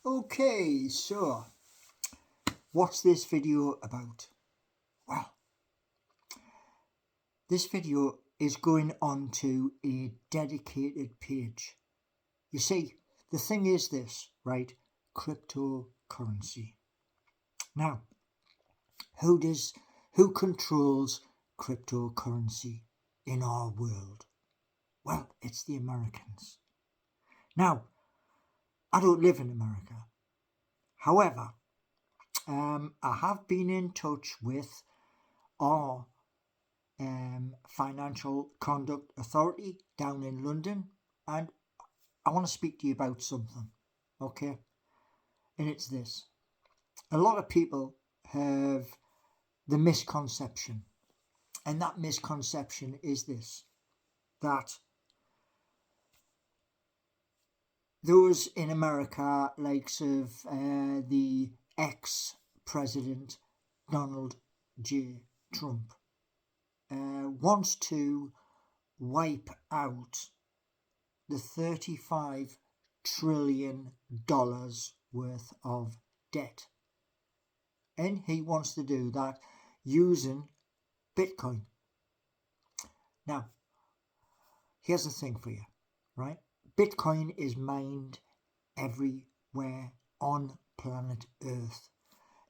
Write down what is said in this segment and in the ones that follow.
Okay, so what's this video about? Well, this video is going on to a dedicated page. You see, the thing is this, right? Cryptocurrency. Now, who controls cryptocurrency in our world? Well, it's the Americans. Now, I don't live in America. However, I have been in touch with our Financial Conduct Authority down in London, and I want to speak to you about something, okay? And it's this. A lot of people have the misconception, and that misconception is this, that those in America, likes of the ex-president Donald J. Trump, wants to wipe out the $35 trillion worth of debt. And he wants to do that using Bitcoin. Now, here's the thing for you, right? Bitcoin is mined everywhere on planet Earth.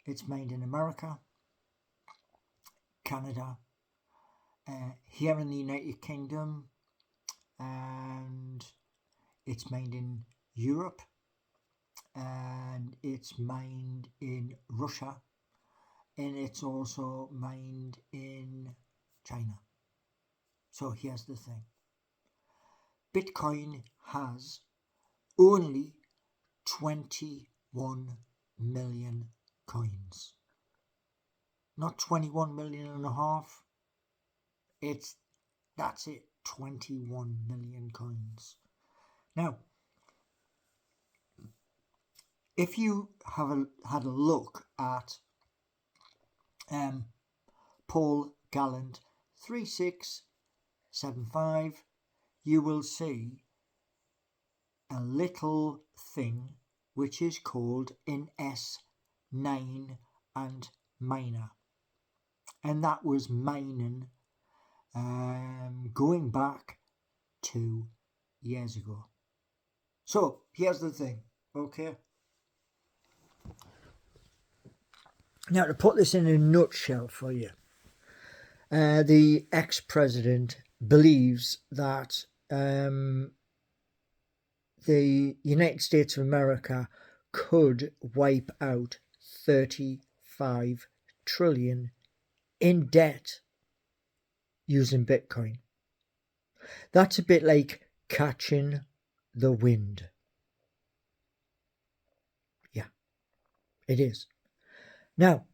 It's mined in America, Canada, here in the United Kingdom, and it's mined in Europe, and it's mined in Russia, and it's also mined in China. So here's the thing. Bitcoin has only 21 million coins. Not 21 million and a half. That's it, 21 million coins. Now, if you have had a look at Paul Gallant 3675, you will see a little thing which is called an S9 and miner, and that was mining going back 2 years ago. So here's the thing, okay? Now, to put this in a nutshell for you, the ex-president believes that the United States of America could wipe out 35 trillion in debt using Bitcoin. That's a bit like catching the wind. Yeah, it is. Now,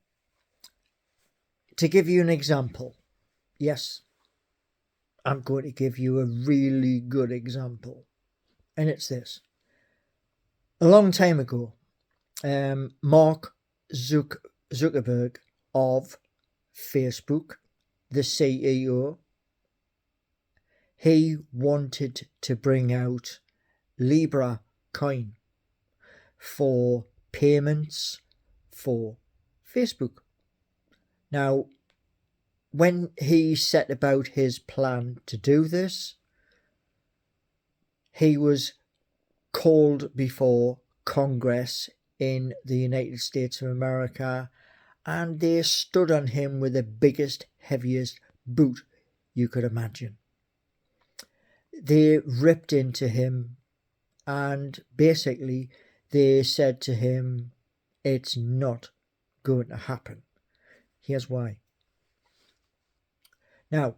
to give you an example, yes, I'm going to give you a really good example, and it's this. A long time ago, Mark Zuckerberg of Facebook, the CEO, he wanted to bring out Libra coin for payments for Facebook. Now, when he set about his plan to do this, he was called before Congress in the United States of America, and they stood on him with the biggest, heaviest boot you could imagine. They ripped into him, and basically they said to him, it's not going to happen. Here's why. Now,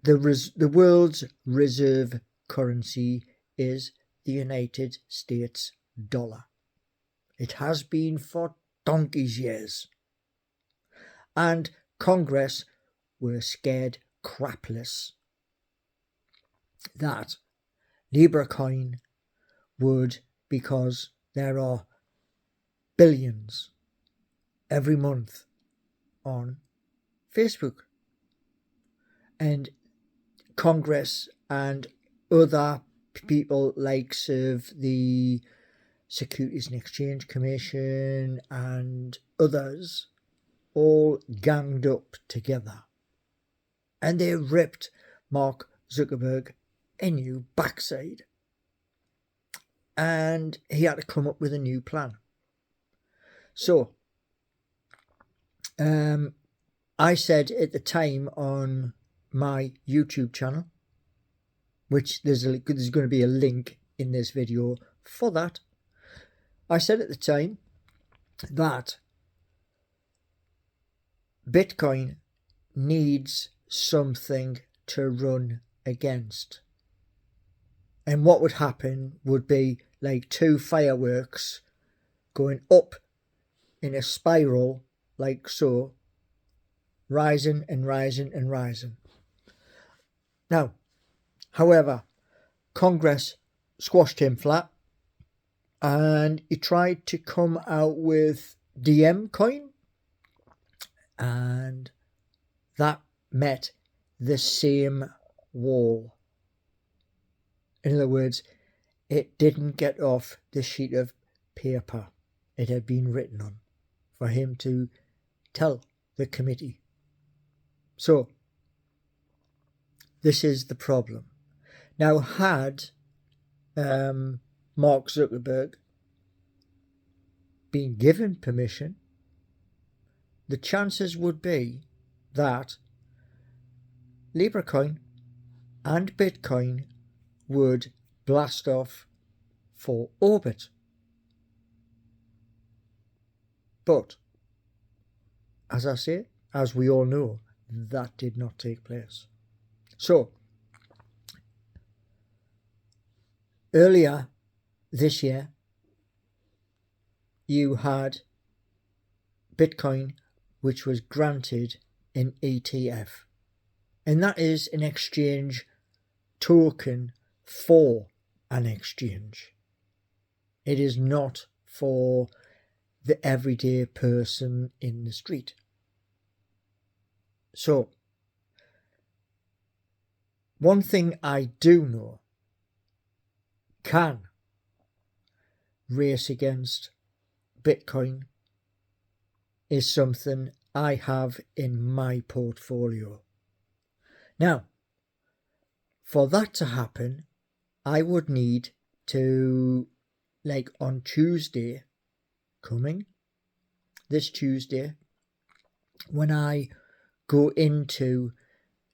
the world's reserve currency is the United States dollar. It has been for donkey's years. And Congress were scared crapless that Libra coin would, because there are billions every month on Facebook, and Congress and other people likes of the Securities and Exchange Commission and others all ganged up together, and they ripped Mark Zuckerberg a new backside, and he had to come up with a new plan. So I said at the time on my YouTube channel, which there's going to be a link in this video for that, I said at the time that Bitcoin needs something to run against. And what would happen would be like two fireworks going up in a spiral like so, rising and rising and rising. Now, however, Congress squashed him flat, and he tried to come out with DM coin, and that met the same wall. In other words, it didn't get off the sheet of paper it had been written on for him to tell the committee. So, this is the problem. Now, had Mark Zuckerberg been given permission, the chances would be that LibraCoin and Bitcoin would blast off for orbit. But, as I say, as we all know, that did not take place. So, earlier this year, you had Bitcoin, which was granted an ETF. And that is an exchange token for an exchange. It is not for the everyday person in the street. So, one thing I do know can race against Bitcoin is something I have in my portfolio. Now, for that to happen, I would need to, like on Tuesday, this Tuesday, when I go into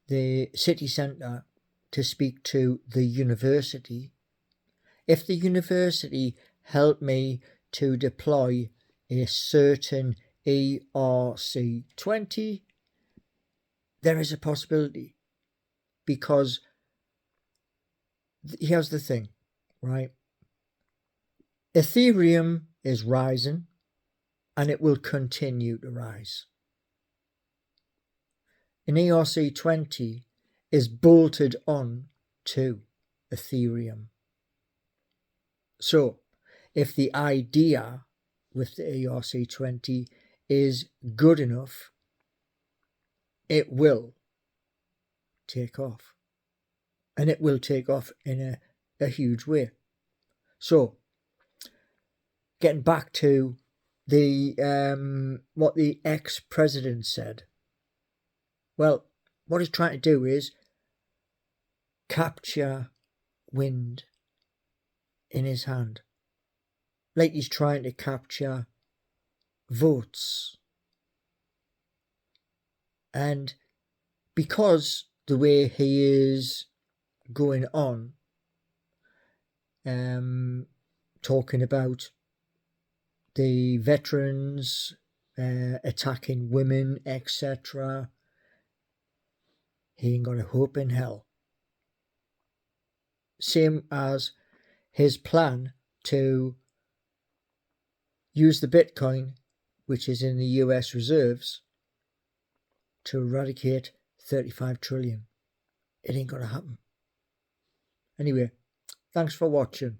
the city centre to speak to the university, if the university help me to deploy a certain ERC20, there is a possibility. Because here's the thing, right? Ethereum is rising, and it will continue to rise. An ERC20 is bolted on to Ethereum. So, if the idea with the ERC20 is good enough, it will take off. And it will take off in a huge way. So, getting back to the what the ex-president said. Well, what he's trying to do is capture wind in his hand. Like he's trying to capture votes. And because the way he is going on, talking about the veterans attacking women, etc., he ain't got a hope in hell. Same as his plan to use the Bitcoin, which is in the US reserves, to eradicate 35 trillion. It ain't gonna happen. Anyway, thanks for watching.